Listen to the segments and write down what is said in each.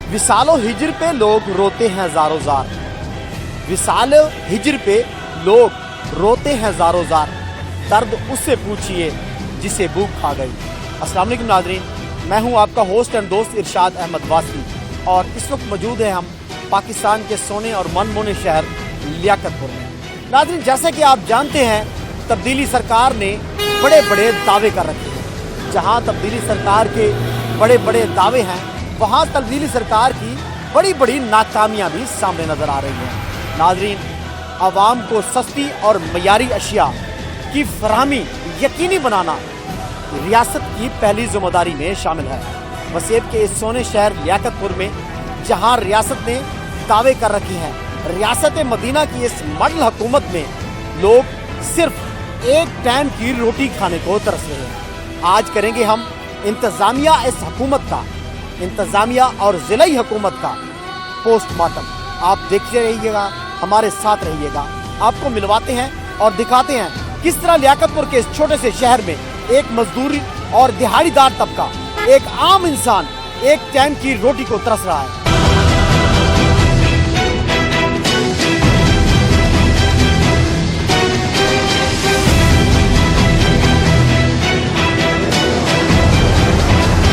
विसालो हिजर पे लोग रोते हैं ज़ारो ज़ार, विसालो हिजर पे लोग रोते हैं ज़ारो ज़ार, दर्द उससे पूछिए जिसे भूख खा गई। अस्सलाम वालेकुम नाज़रीन, मैं हूं आपका होस्ट एंड दोस्त इरशाद अहमद वासी और इस वक्त मौजूद है हम पाकिस्तान के सोने और मनमोहने शहर लियाकतपुर में। नाज़रीन, जैसे कि आप जानते हैं तब्दीली सरकार ने बड़े बड़े दावे कर रखे हैं। जहां तब्दीली सरकार के बड़े बड़े दावे हैं वहां तब्दीली सरकार की बड़ी बड़ी नाकामियां भी सामने नजर आ रही हैं। नाज़रीन, आवाम को सस्ती और मयारी अशिया की फराहमी यकीनी बनाना रियासत की पहली जिम्मेदारी में शामिल है। वसेब के इस सोने शहर लियाकतपुर में जहां रियासत ने दावे कर रखे हैं, रियासत मदीना की इस मॉडल हुकूमत में लोग सिर्फ एक टाइम की रोटी खाने को तरस रहे हैं। आज करेंगे हम इंतजामिया इस हुकूमत का, इंतजामिया और जिलाई हुकूमत का पोस्टमार्टम। आप देखते रहिएगा, हमारे साथ रहिएगा, आपको मिलवाते हैं और दिखाते हैं किस तरह लियाकतपुर के इस छोटे से शहर में एक मजदूरी और दिहाड़ीदार तबका, एक आम इंसान एक टाइम की रोटी को तरस रहा है।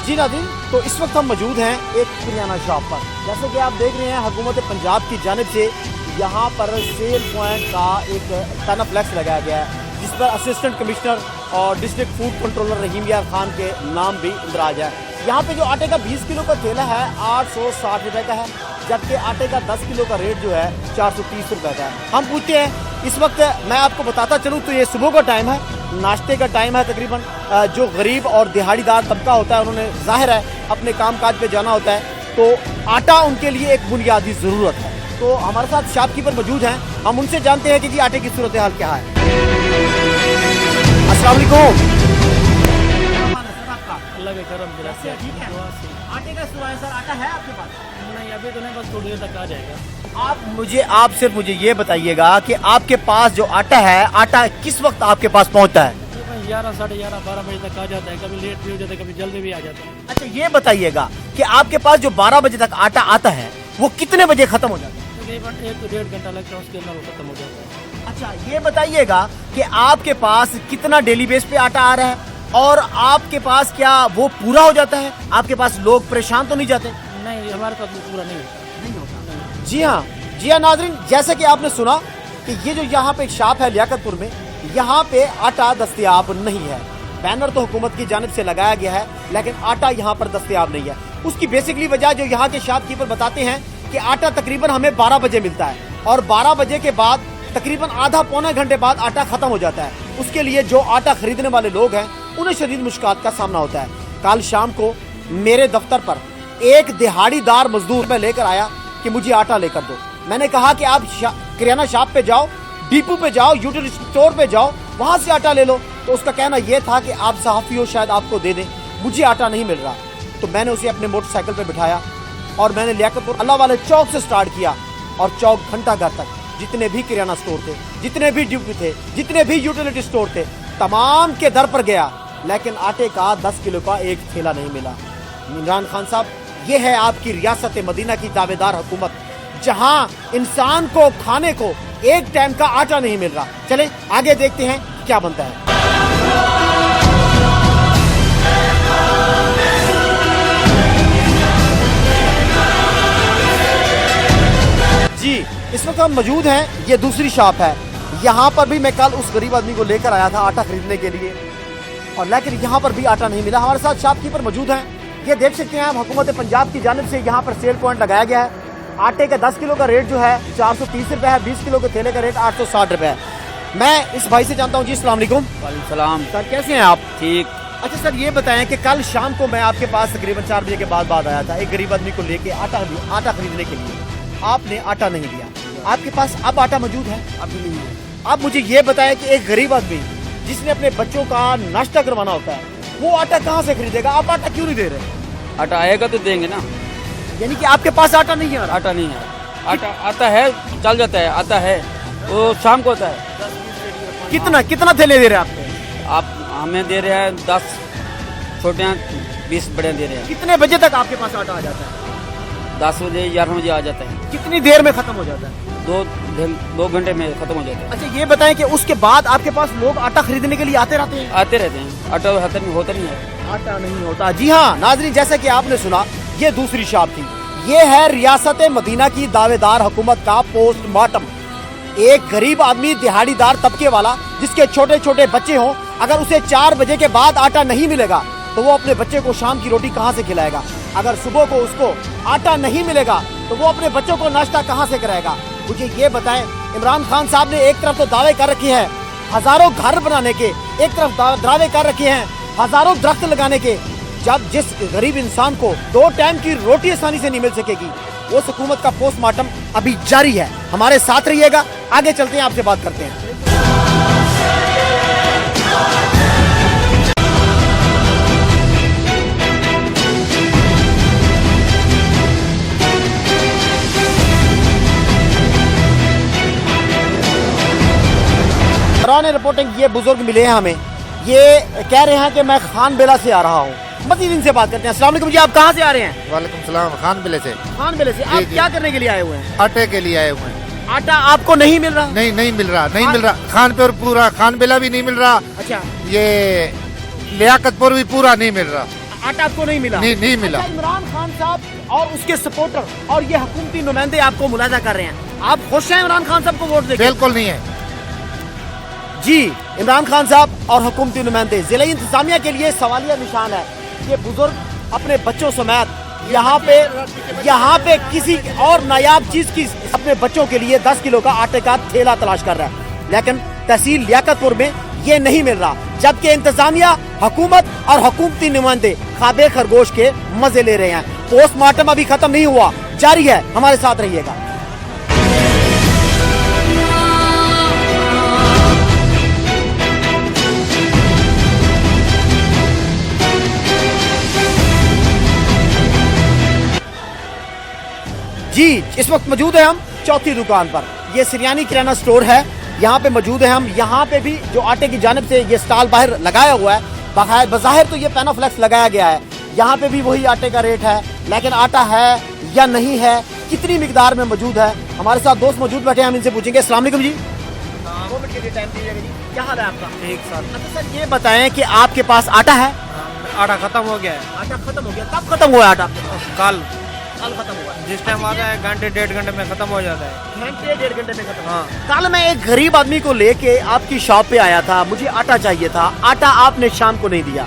जी नाज़रीन, तो इस वक्त हम मौजूद हैं एक किराना शॉप पर। जैसे कि आप देख रहे हैं हुकूमत पंजाब की जानिब से यहाँ पर सेल पॉइंट का एक पैना फ्लैक्स लगाया गया है जिस पर असिस्टेंट कमिश्नर और डिस्ट्रिक्ट फूड कंट्रोलर रहीम यार खान के नाम भी इंदराज है। यहाँ पे जो आटे का 20 किलो का थैला है 860 रुपये का है, जबकि आटे का 10 किलो का रेट जो है 430 रुपये का है। हम पूछते हैं, इस वक्त मैं आपको बताता चलूँ तो ये सुबह का टाइम है, नाश्ते का टाइम है। तकरीबन जो गरीब और दिहाड़ीदार तबका होता है उन्होंने जाहिर है अपने काम काज पे जाना होता है, तो आटा उनके लिए एक बुनियादी ज़रूरत है। तो हमारे साथ शॉपकीपर मौजूद हैं, हम उनसे जानते हैं कि जी आटे की सूरत हाल क्या है। अस्सलाम वालेकुम। अल्लाह के करम ठीक है। आटे का सर आटा है आपके पास? नहीं, अभी तो नहीं, बस थोड़ी देर तक आ जाएगा। आप सिर्फ मुझे ये बताइएगा कि आपके पास जो आटा है, आटा किस वक्त आपके पास पहुंचता है? 11, साढ़े 11, 12 बजे तक आ जाता है, कभी लेट भी हो जाता है, कभी जल्दी भी आ जाता है। अच्छा, ये बताइएगा कि आपके पास जो 12 बजे तक आटा आता है वो कितने बजे खत्म हो जाता है? तकरीबन 1 से 1.5 घंटा लगता है, उसके अंदर वो खत्म हो जाता है। अच्छा, ये बताइएगा कि आपके पास कितना डेली बेस पे आटा आ रहा है और आपके पास क्या वो पूरा हो जाता है? आपके पास लोग परेशान तो नहीं जाते? नहीं, हमारे पास पूरा नहीं होता। जी हाँ नाज़रीन, जैसे कि आपने सुना कि ये जो यहाँ पे एक शॉप है लियाकतपुर में, यहाँ पे आटा दस्तयाब नहीं है। बैनर तो हुकूमत की जानिब से लगाया गया है लेकिन आटा यहाँ पर दस्तयाब नहीं है। उसकी बेसिकली वजह जो यहाँ के शॉपकीपर बताते हैं कि आटा तकरीबन हमें 12 बजे मिलता है और 12 बजे के बाद तकरीबन आधा पौना घंटे बाद आटा खत्म हो जाता है। उसके लिए जो आटा खरीदने वाले लोग हैं उन्हें शदीद मुश्किलात का सामना होता है। कल शाम को मेरे दफ्तर पर एक दिहाड़ीदार मजदूर में लेकर आया कि मुझे आटा लेकर दो। मैंने कहा कि आप किराना शॉप पे जाओ, डिपो पे जाओ, यूटिलिटी स्टोर पे जाओ, वहां से आटा ले लो। तो उसका कहना यह था कि आप सहाफी हो, शायद आपको दे दें, मुझे आटा नहीं मिल रहा। तो मैंने उसे अपने मोटरसाइकिल पे बिठाया और मैंने लियाकतपुर अल्लाह वाले चौक से स्टार्ट किया और चौक घंटा घर तक जितने भी किराना स्टोर थे, जितने भी डिपो थे, जितने भी यूटिलिटी स्टोर थे, तमाम के दर पर गया, लेकिन आटे का 10 किलो का एक थैला नहीं मिला। इमरान खान साहब, ये है आपकी रियासत मदीना की दावेदार हुकूमत, जहां इंसान को खाने को एक टाइम का आटा नहीं मिल रहा। चले आगे देखते हैं क्या बनता है। जी, इस वक्त हम मौजूद हैं, ये दूसरी शॉप है। यहाँ पर भी मैं कल उस गरीब आदमी को लेकर आया था आटा खरीदने के लिए और लेकिन यहाँ पर भी आटा नहीं मिला। हमारे साथ शॉपकीपर मौजूद हैं, ये देख सकते हैं आप, हुकूमत पंजाब की जानिब से यहाँ पर सेल पॉइंट लगाया गया है। आटे का 10 किलो का रेट जो है 430 रुपये है, 20 किलो के थैले का रेट 860 रुपये है। मैं इस भाई से जानता हूँ। जी अस्सलाम वालेकुम। वालेकुम सलाम। सर कैसे हैं आप? ठीक। अच्छा सर, ये बताएं कि कल शाम को मैं आपके पास तकरीबन 4 बजे के बाद आया था एक गरीब आदमी को लेके आटा खरीदने के लिए। आपने आटा नहीं दिया, आपके पास अब आटा मौजूद है? अभी नहीं है। आप मुझे ये बताएं कि एक गरीब आदमी जिसने अपने बच्चों का नाश्ता करवाना होता है वो आटा कहाँ से खरीदेगा? आप आटा क्यों नहीं दे रहे? आटा आएगा तो देंगे ना। यानी कि आपके पास आटा नहीं है? आटा नहीं है। आटा आता है, चल जाता है, आता है, वो शाम को आता है। कितना थैले दे रहे हैं आपको? आप हमें दे रहे हैं 10 छोटे, 20 बड़े दे रहे हैं। कितने बजे तक आपके पास आटा आ जाता है? 10 बजे 11 बजे आ जाता है। कितनी देर में खत्म हो जाता है? 2 घंटे में खत्म हो जाता है। अच्छा ये बताएं कि उसके बाद आपके पास लोग आटा खरीदने के लिए आते रहते हैं? आते रहते हैं, आटा होता नहीं है। आटा नहीं होता। जी हाँ नाजरीन, जैसे कि आपने सुना, ये दूसरी शॉप थी। ये है रियासत मदीना की दावेदार हुकूमत का पोस्टमार्टम। एक गरीब आदमी, दिहाड़ीदार तबके वाला, जिसके छोटे छोटे बच्चे हों, अगर उसे 4 बजे के बाद आटा नहीं मिलेगा तो वो अपने बच्चे को शाम की रोटी कहाँ से खिलाएगा? अगर सुबह को उसको आटा नहीं मिलेगा तो वो अपने बच्चों को नाश्ता कहाँ से कराएगा? मुझे ये बताएं, इमरान खान साहब ने एक तरफ तो दावे कर रखे हैं हजारों घर बनाने के, एक तरफ दावे कर रखे हैं हजारों दरख्त लगाने के, जब जिस गरीब इंसान को 2 टाइम की रोटी आसानी से नहीं मिल सकेगी, वो हुकूमत का पोस्टमार्टम अभी जारी है। हमारे साथ रहिएगा, आगे चलते हैं, आपसे बात करते हैं। रिपोर्टिंग, ये बुजुर्ग मिले हैं हमें, ये कह रहे हैं कि मैं खान बेला से आ रहा हूँ। मजीद इनसे बात करते हैं। अस्सलाम वालेकुम जी, आप कहाँ से आ रहे हैं? वालेकुम सलाम, खान बेले से। खान बेले से आप क्या करने के लिए आए हुए हैं? आटे के लिए आए हुए हैं। आटा आपको नहीं मिल रहा? नहीं मिल रहा, नहीं मिल रहा। खान पे पूरा खान बेला भी नहीं मिल रहा। अच्छा, ये लियाकतपुर भी पूरा नहीं मिल रहा। आटा आपको नहीं मिला? नहीं मिला। अच्छा, इमरान खान साहब और उसके सपोर्टर और ये हुकूमती नुमाइंदे आपको मुलाजा कर रहे हैं, आप खुश हैं इमरान खान साहब को वोट देकर? बिल्कुल नहीं है जी। इमरान खान साहब और हुकूमती नुमाइंदे जिले इंतजामिया के लिए सवालिया निशान है। ये बुजुर्ग अपने बच्चों समेत यहाँ पे किसी और नायाब चीज की अपने बच्चों के लिए 10 किलो का आटे का थैला तलाश कर रहा है, लेकिन तहसील लियाकतपुर में ये नहीं मिल रहा, जबकि इंतजामिया, हुकूमत और हुकूमती नुमाइंदे खाबे खरगोश के मजे ले रहे हैं। पोस्टमार्टम अभी खत्म नहीं हुआ, जारी है, हमारे साथ रहिएगा। जी, इस वक्त मौजूद है हम चौथी दुकान पर। ये सिरियानी किराना स्टोर है, यहाँ पे मौजूद है हम। यहाँ पे भी जो आटे की जानिब से ये स्टॉल बाहर लगाया हुआ है, बज़ाहिर तो ये पैनाफ्लेक्स लगाया गया है, यहाँ पे भी वही आटे का रेट है, लेकिन आटा है या नहीं है, कितनी मिकदार में मौजूद है। हमारे साथ दोस्त मौजूद बैठे हैं, हम इनसे पूछेंगे। अस्सलाम वालेकुम जी। 2 मिनट के लिए टाइम दीजिएगा जी। क्या हाल है आपका? ठीक सर। अच्छा सर, ये बताएं कि आपके पास आटा है? आटा खत्म हो गया है। आटा खत्म हो गया? कब खत्म हुआ आटा? कल खत्म हुआ है। जिस टाइम आता है घंटे 1.5 घंटे में खत्म हो जाता है। घंटे 1.5 घंटे में खत्म? हाँ। कल मैं एक गरीब आदमी को लेके आपकी शॉप पे आया था, मुझे आटा चाहिए था, आटा आपने शाम को नहीं दिया।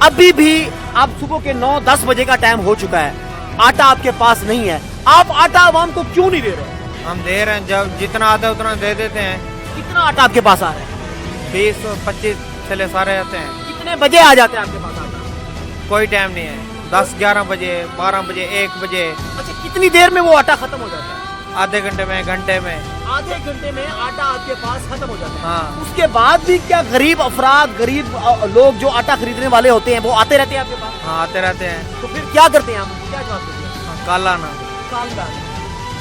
अभी भी आप सुबह के 9-10 बजे का टाइम हो चुका है, आटा आपके पास नहीं है। आप आटा आवाम को क्यों नहीं दे रहे? हम दे रहे हैं, जब जितना आता है उतना दे देते हैं। कितना आटा आपके पास आ रहा है? 20 और 25 थैले सारे आते हैं। कितने बजे आ जाते हैं आपके पास आटा? कोई टाइम नहीं है, 10-11 बजे, 12 बजे, 1 बजे। अच्छा, कितनी देर में वो आटा खत्म हो जाता है? आधे घंटे में, घंटे में। आधे घंटे में आटा आपके पास खत्म हो जाता है? हाँ। उसके बाद भी क्या गरीब अफराद, गरीब लोग जो आटा खरीदने वाले होते हैं वो आते रहते हैं आपके पास? हाँ, आते रहते हैं। तो फिर क्या करते हैं आप? क्या जवाब देते हैं? कल आना।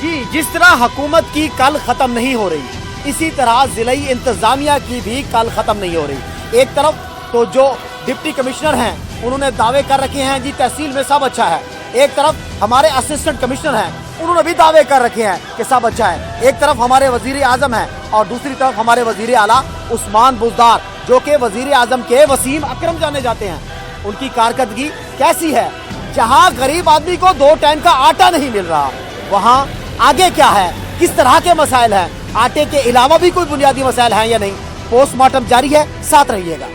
जी, जिस तरह हुकूमत की कल खत्म नहीं हो रही, इसी तरह जिले इंतजामिया की भी कल खत्म नहीं हो रही। एक तरफ तो जो डिप्टी कमिश्नर हैं उन्होंने दावे कर रखे हैं जी तहसील में सब अच्छा है, एक तरफ हमारे असिस्टेंट कमिश्नर हैं उन्होंने भी दावे कर रखे हैं कि सब अच्छा है, एक तरफ हमारे वजीर आजम हैं और दूसरी तरफ हमारे वजीर आला उस्मान बुज़दार, जो कि वजीर आजम के वसीम अकरम जाने जाते हैं। उनकी कारकर्दगी कैसी है? जहां गरीब आदमी को 2 टाइम का आटा नहीं मिल रहा, वहां आगे क्या है, किस तरह के मसाइल हैं, आटे के अलावा भी कोई बुनियादी मसाइल हैं या नहीं? पोस्टमार्टम जारी है, साथ रहिएगा।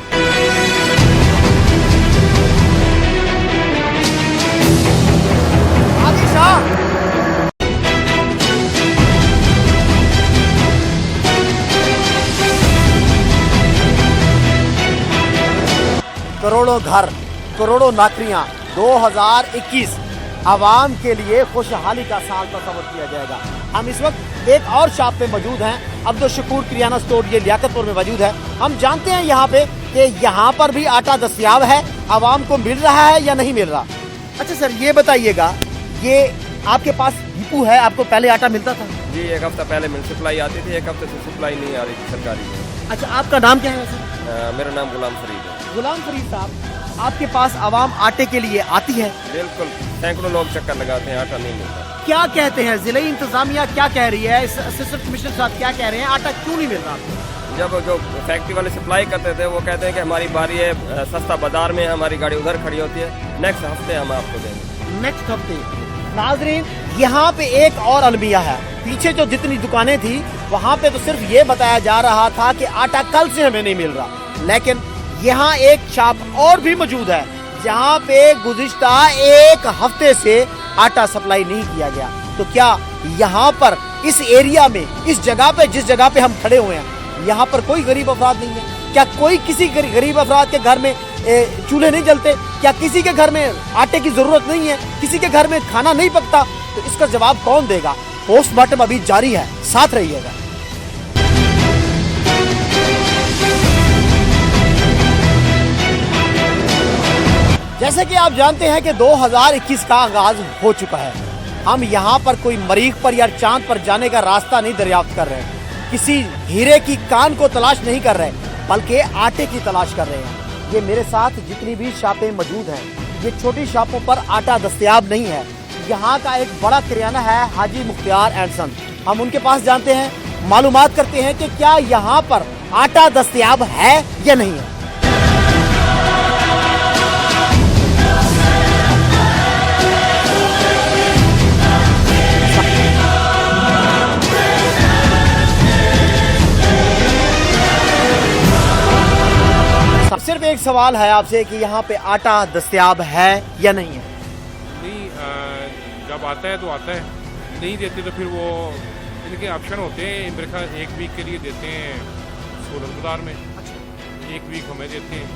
करोड़ों घर, करोड़ों नौकरियां, 2021 आवाम के लिए खुशहाली का साल तस्वर किया जाएगा। हम इस वक्त एक और शॉप पे मौजूद हैं, अब्दुल शकूर किराना स्टोर, ये लियाकतपुर में मौजूद है। हम जानते हैं यहाँ पे कि यहाँ पर भी आटा दस्तयाब है, आवाम को मिल रहा है या नहीं मिल रहा? अच्छा सर, ये बताइएगा, ये आपके पास डिपो है, आपको पहले आटा मिलता था? जी, 1 हफ्ता पहले मिल सप्लाई आती थी, 1 हफ्ते से सप्लाई नहीं आ रही थी सरकारी। अच्छा, आपका नाम क्या है सर? मेरा नाम गुलाम फरीद है। गुलाम फरीद साहब, आपके पास आवाम आटे के लिए आती है? बिल्कुल, सैकड़ों लोग चक्कर लगाते हैं, आटा नहीं मिलता। क्या कहते हैं जिले इंतजामिया, क्या कह रही है, असिस्टेंट कमिश्नर साहब क्या कह रहे हैं, आटा क्यों नहीं मिल रहा आपको? जब जो फैक्ट्री वाले सप्लाई करते थे वो कहते हैं कि हमारी बारी है, सस्ता बाजार में है, हमारी गाड़ी उधर खड़ी होती है, नेक्स्ट हफ्ते हम आपको देंगे। नेक्स्ट हफ्ते। नाजरीन, यहाँ पे एक और अलमिया है। पीछे जो जितनी दुकानें थी वहाँ पे तो सिर्फ ये बताया जा रहा था कि आटा कल से हमें नहीं मिल रहा, लेकिन यहाँ एक शॉप और भी मौजूद है जहाँ पे गुज़िश्ता एक हफ्ते से आटा सप्लाई नहीं किया गया। तो क्या यहाँ पर इस एरिया में, इस जगह पे, जिस जगह पे हम खड़े हुए हैं, यहाँ पर कोई गरीब अफराद नहीं है? क्या कोई किसी गरीब अफराद के घर में चूल्हे नहीं जलते? क्या किसी के घर में आटे की जरूरत नहीं है? किसी के घर में खाना नहीं पकता? तो इसका जवाब कौन देगा? पोस्टमार्टम अभी जारी है, साथ रहिएगा। जैसे कि आप जानते हैं कि 2021 का आगाज हो चुका है। हम यहाँ पर कोई मरीख पर या चांद पर जाने का रास्ता नहीं दरियाफ्त कर रहे, किसी हीरे की कान को तलाश नहीं कर रहे, बल्कि आटे की तलाश कर रहे हैं। ये मेरे साथ जितनी भी शॉपें मौजूद हैं, ये छोटी शॉपों पर आटा दस्तयाब नहीं है। यहाँ का एक बड़ा किराना है हाजी मुख्तियार एंड सन। हम उनके पास जानते हैं, मालूमात करते हैं कि क्या यहाँ पर आटा दस्तयाब है या नहीं है। सिर्फ एक सवाल है आपसे कि यहाँ पे आटा दस्तयाब है या नहीं है? नहीं, जब आता है तो आता है, नहीं देते तो फिर वो इनके ऑप्शन होते हैं। मेरे ख्याल एक वीक के लिए देते हैं सोलन बाजार में, एक वीक हमें देते हैं।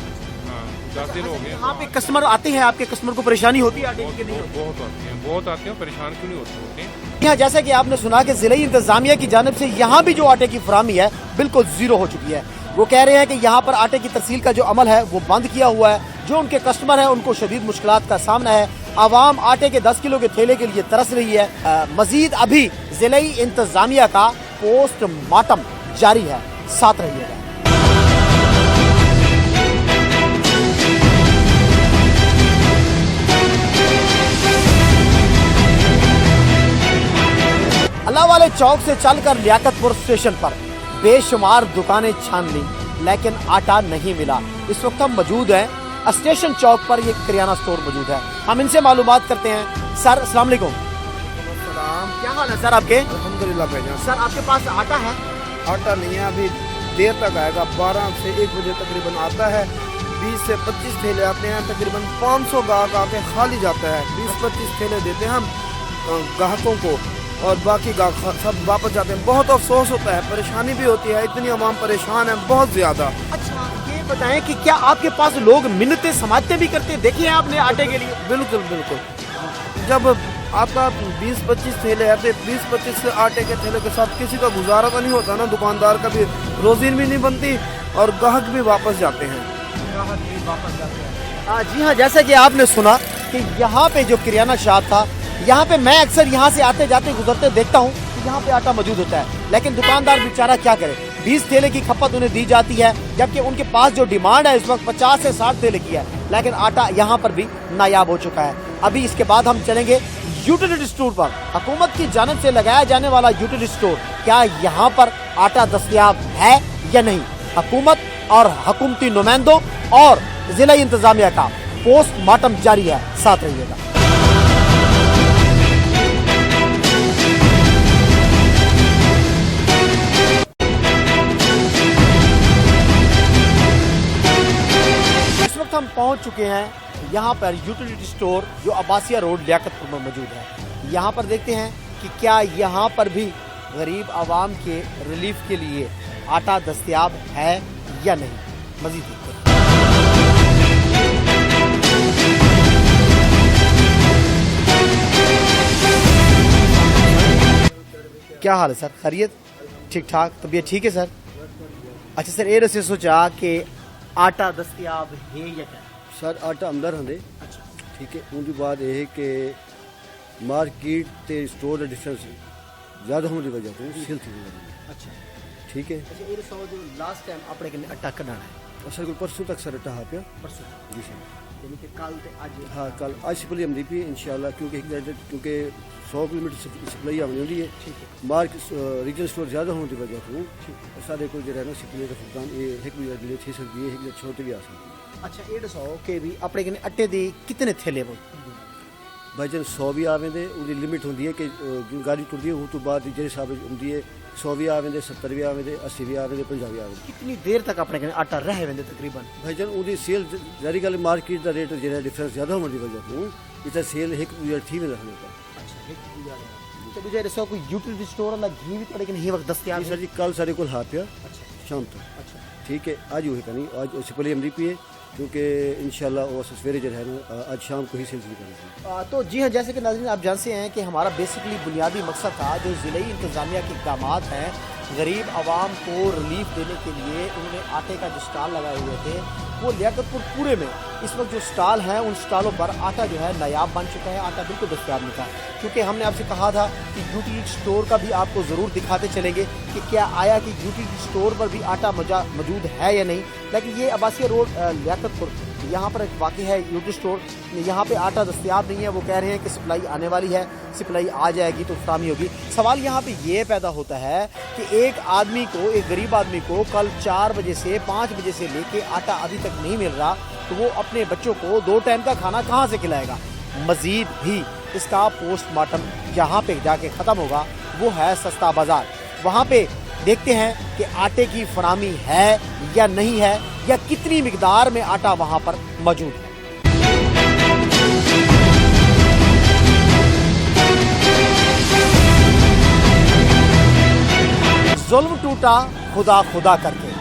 हाँ, 10 दिन हो गए। यहाँ पे कस्टमर आते हैं, आपके कस्टमर को परेशानी होती है आटे की? नहीं होती? बहुत आते हैं, परेशान क्यों नहीं होते हैं। यहाँ जैसा कि आपने सुना कि जिले इंतजामिया की जानिब से यहाँ भी जो आटे की फराहमी है बिल्कुल जीरो हो चुकी है। वो कह रहे हैं कि यहाँ पर आटे की तरसील का जो अमल है वो बंद किया हुआ है। जो उनके कस्टमर हैं उनको शदीद मुश्किलात का सामना है। आवाम आटे के 10 किलो के थैले के लिए तरस रही है। मजीद अभी जिले इंतजामिया का पोस्टमार्टम जारी है, साथ रहिएगा। अल्लाह वाले चौक से चलकर लियाकतपुर स्टेशन पर बेशुमार दुकानें छान ली, लेकिन आटा नहीं मिला। इस वक्त हम मौजूद हैं स्टेशन चौक पर, ये किराना स्टोर मौजूद है। हम इनसे मालूमात करते हैं। सर अस्सलाम वालेकुम। क्या हाल है सर आपके? अल्हम्दुलिल्लाह भाईजान। सर आपके पास आटा है? आटा नहीं है, अभी देर तक आएगा। 12 से 1 बजे तकरीबन आता है। 20 से 25 थैले आते हैं, तकरीबन 500 गाहक आके खाली जाता है। 20-25 थैले देते हैं हम ग्राहकों को और बाकी गाहक सब वापस जाते हैं। बहुत अफसोस होता है, परेशानी भी होती है, इतनी आवाम परेशान है बहुत ज्यादा। अच्छा, ये बताएं कि क्या आपके पास लोग मिन्नतें समाजते भी करते देखे हैं आपने आटे के लिए? बिल्कुल बिल्कुल। जब आपका 20-25 थैले आते, 20-25 आटे के थैले के साथ किसी का गुजारा तो नहीं होता ना, दुकानदार का भी रोजी भी नहीं बनती और ग्राहक भी वापस जाते हैं। जी हाँ, जैसा कि आपने सुना कि यहाँ पे जो किराना शॉप था, यहाँ पे मैं अक्सर यहाँ से आते जाते गुजरते देखता हूँ कि यहाँ पे आटा मौजूद होता है, लेकिन दुकानदार बेचारा क्या करे। 20 थैले की खपत उन्हें दी जाती है, जबकि उनके पास जो डिमांड है इस वक्त 50 से 60 थैले की है, लेकिन आटा यहाँ पर भी नायाब हो चुका है। अभी इसके बाद हम चलेंगे यूटिलिटी स्टोर पर। हुकूमत की जानिब से लगाया जाने वाला यूटिलिटी स्टोर, क्या यहाँ पर आटा दस्तयाब है या नहीं? हुकूमत और हुकूमती नुमाइंदों और जिला इंतजामिया का पोस्टमार्टम जारी है, साथ रहिएगा। हम पहुंच चुके हैं यहाँ पर यूटिलिटी स्टोर जो अब्बासिया रोड लियाकतपुर में मौजूद है। यहाँ पर देखते हैं कि क्या यहाँ पर भी गरीब आवाम के रिलीफ के लिए आटा दस्तयाब है या नहीं। मजीद देखते हैं। क्या हाल है सर? खैरियत? ठीक ठाक? तबीयत ठीक है सर? अच्छा सर, ये रसे सोचा कि आटा दस्तयाब है या क्या? सर आटा अंदर हंदे, ठीक है। उनकी बात यह है कि मार्केट ते स्टोर का डिस्टेंस ज़्यादा होने की वजह से सिल थी। अच्छा ठीक है। अच्छा, ये जो लास्ट टाइम आपने के आटा कढ़ाना है? सर परसों तक सर आटा हाँ पे परसों जी सर। यानी कि कल ते आज हाँ कल आज सप्लाई हमदी पी इंशाल्लाह क्योंकि 100 किलोमीटर सप्लाई हमने होती है मार्क रीजनल स्टोर ज़्यादा होने की वजह तो सारे को जो है ना सप्लाई का भुगतान ये एक भी डिले थी सकती है, एक छोटे भी आ सकती है। अच्छा ये दसो कि भी अपने कने आटे दी कितने थैले वो भाईजान 100 भी आवेंदे उनकी लिमिट होती है कि जो गाड़ी टुरदी है उस तो बाद जो हिसाब होती है 100 भी आवेंदे 70 भी आवेंदे 80 भी आवेंदे 50 भी आवेंदे। कितनी देर तक अपने कने आटा रह वेंदे तकरीबन भाईजान उनकी सेल जारी गल मार्केट का रेट जो डिफरेंस ज़्यादा होने की वजह तो इतना सेल एक थी में रखने का। अच्छा एक गुजारे तो मुझे दसो कोई यूटिलिटी स्टोर वाला घी भी पड़े कि नहीं वक्त दस्तयाब सर जी कल सारे को हाथ पे शाम तक अच्छा ठीक है आज हुई नहीं आज सप्लाई हमदी पी है क्योंकि इंशाल्लाह वो सवेरे जो है ना आज शाम को ही सेल शुरू करेंगे। तो जी हाँ जैसे कि नाज़रीन आप जानते हैं कि हमारा बेसिकली बुनियादी मकसद था जो ज़िले इंतज़ामिया के इक़दाम हैं गरीब आवाम को रिलीफ देने के लिए उन्होंने आटे का जो स्टॉल लगाए हुए थे वो लियाकतपुर पूरे में इस वक्त जो स्टॉल हैं उन स्टॉलों पर आटा जो है नायाब बन चुका है, आटा बिल्कुल दस्तयाब नहीं था। क्योंकि हमने आपसे कहा था कि यूटिलिटी स्टोर का भी आपको ज़रूर दिखाते चलेंगे कि क्या आया कि यूटिलिटी स्टोर पर भी आटा मौजूद है या नहीं, लेकिन ये अब्बासिया रोड लियाकतपुर यहाँ पर एक वाक़ई है यूटिलिटी स्टोर, यहाँ पे आटा दस्तयाब नहीं है। वो कह रहे हैं कि सप्लाई आने वाली है, सप्लाई आ जाएगी तो फराहमी होगी। सवाल यहाँ पे ये पैदा होता है कि एक आदमी को, एक गरीब आदमी को कल 4 बजे से 5 बजे से लेके आटा अभी तक नहीं मिल रहा तो वो अपने बच्चों को 2 टाइम का खाना कहाँ से खिलाएगा। मज़ीद भी इसका पोस्टमार्टम जहाँ पे जाके ख़त्म होगा वो है सस्ता बाज़ार। वहाँ पे देखते हैं कि आटे की फराहमी है या नहीं है या कितनी मिकदार में आटा वहाँ पर मौजूद है। जुल्म टूटा खुदा खुदा करके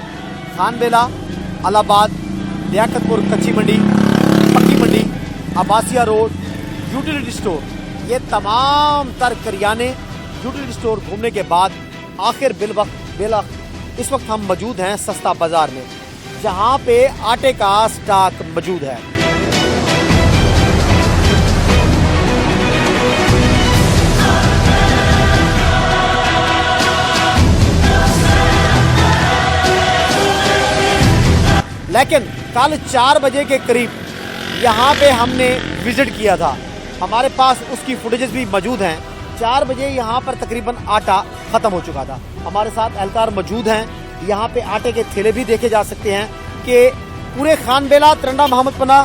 खानबेला, अलाहाबाद, लियाकतपुर कच्ची मंडी, पक्की मंडी, अब्बासिया रोड, यूटिलिटी स्टोर, ये तमाम तर करियाने यूटिलिटी स्टोर घूमने के बाद आखिर इस वक्त हम मौजूद हैं सस्ता बाजार में जहां पे आटे का स्टॉक मौजूद है। लेकिन कल 4 बजे के करीब यहाँ पे हमने विजिट किया था, हमारे पास उसकी फुटेजेस भी मौजूद हैं। 4 बजे यहाँ पर तकरीबन आटा ख़त्म हो चुका था। हमारे साथ एहलकार मौजूद हैं, यहाँ पे आटे के थैले भी देखे जा सकते हैं कि पूरे खानबेला, तरंडा, मोहम्मदपना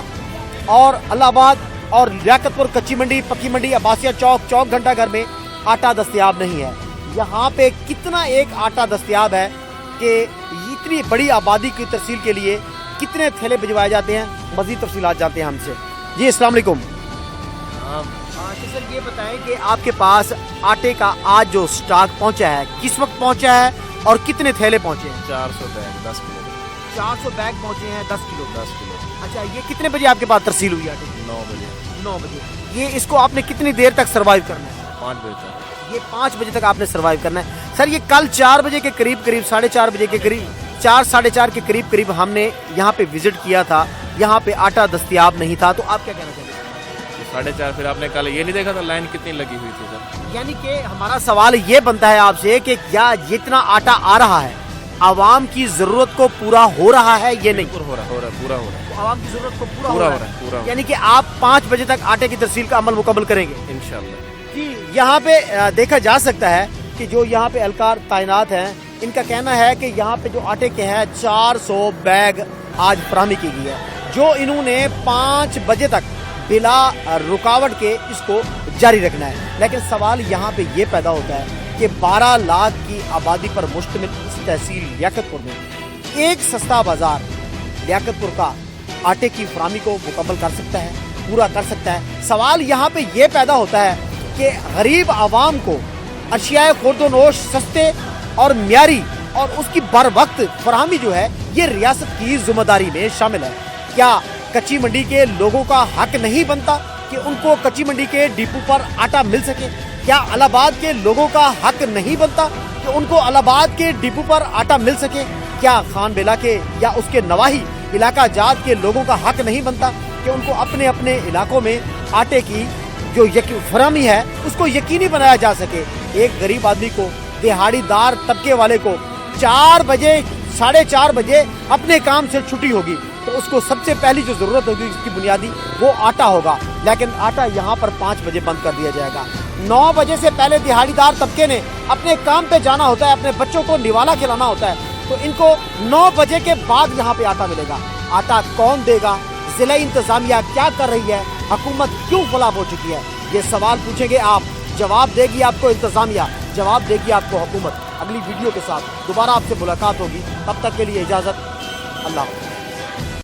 और इलाहाबाद और लियाकतपुर कच्ची मंडी, पक्की मंडी, अब्बासिया चौक घंटा घर में आटा दस्तयाब नहीं है। यहाँ पे कितना एक आटा दस्तयाब है कि इतनी बड़ी आबादी की तरसील के लिए कितने थैले भिजवाए जाते हैं, मज़ीद तफसीलात जानते हैं हमसे। जी अस्सलाम वालेकुम। सर ये बताएं कि आपके पास आटे का आज जो स्टॉक पहुंचा है किस वक्त पहुंचा है और कितने थैले पहुंचे हैं? 400 बैग 10 किलो 400 बैग पहुंचे हैं 10 किलो। 10 किलो। अच्छा ये कितने बजे आपके पास तरसील हुई आटे? 9 बजे। 9 बजे। ये इसको आपने कितनी देर तक सर्वाइव करना है? 5 बजे तक। ये 5 बजे तक आपने सर्वाइव करना है। सर ये कल 4 बजे के करीब 4:30 बजे के करीब 4 साढ़े 4 के करीब हमने यहाँ पे विजिट किया था, यहाँ पे आटा दस्तयाब नहीं था, तो आप क्या कहना चाहते हैं? 4:30 फिर आपने कल ये नहीं देखा था लाइन कितनी लगी हुई थी सर? यानी कि हमारा सवाल ये बनता है आपसे कि क्या जितना आटा आ रहा है आवाम की जरूरत को पूरा हो रहा है ये नहीं? पूरा हो रहा है। आवाम की जरूरत को पूरा हो हो रहा रहा है, पूरा। यानी कि आप 5 बजे तक आटे की तरसील का अमल मुकम्मल करेंगे इंशाल्लाह। जी यहाँ पे देखा जा सकता है कि जो यहाँ पे एहलकार तैनात हैं इनका कहना है कि यहाँ पे जो आटे के हैं 400 बैग आज फराहमी की गई है, जो इन्होंने 5 बजे तक बिला रुकावट के इसको जारी रखना है। लेकिन सवाल यहाँ पे ये पैदा होता है कि 12 लाख की आबादी पर मुश्तमिल इस तहसील लियाकतपुर में एक सस्ता बाजार लियाकतपुर का आटे की फराहमी को मुकम्मल कर सकता है, पूरा कर सकता है। सवाल यहाँ पे ये पैदा होता है कि गरीब आवाम को अशियाए खुर्दोनोश सस्ते और म्यारी और उसकी बर वक्त फराहमी जो है ये रियासत की जिम्मेदारी में शामिल है। क्या कच्ची मंडी के लोगों का हक नहीं बनता कि उनको कच्ची मंडी के डिपो पर आटा मिल सके? क्या इलाहाबाद के लोगों का हक नहीं बनता कि उनको इलाहाबाद के डिपो पर आटा मिल सके? क्या खानबेला के या उसके नवाही इलाका जात के लोगों का हक नहीं बनता कि उनको अपने अपने इलाकों में आटे की जो फराहमी है उसको यकीनी बनाया जा सके? एक गरीब आदमी को, दिहाड़ीदार तबके वाले को 4 बजे 4:30 बजे अपने काम से छुट्टी होगी, तो उसको सबसे पहली जो ज़रूरत होगी उसकी बुनियादी वो आटा होगा, लेकिन आटा यहाँ पर 5 बजे बंद कर दिया जाएगा। 9 बजे से पहले दिहाड़ीदार तबके ने अपने काम पे जाना होता है, अपने बच्चों को निवाला खिलाना होता है, तो इनको 9 बजे के बाद यहाँ पे आटा मिलेगा। आटा कौन देगा? ज़िला इंतज़ामिया क्या कर रही है? हुकूमत क्यों गुलाम हो चुकी है? ये सवाल पूछेंगे आप, जवाब देगी आपको इंतज़ामिया, जवाब देगी आपको हुकूमत। अगली वीडियो के साथ दोबारा आपसे मुलाकात होगी, तब तक के लिए इजाज़त, अल्लाह।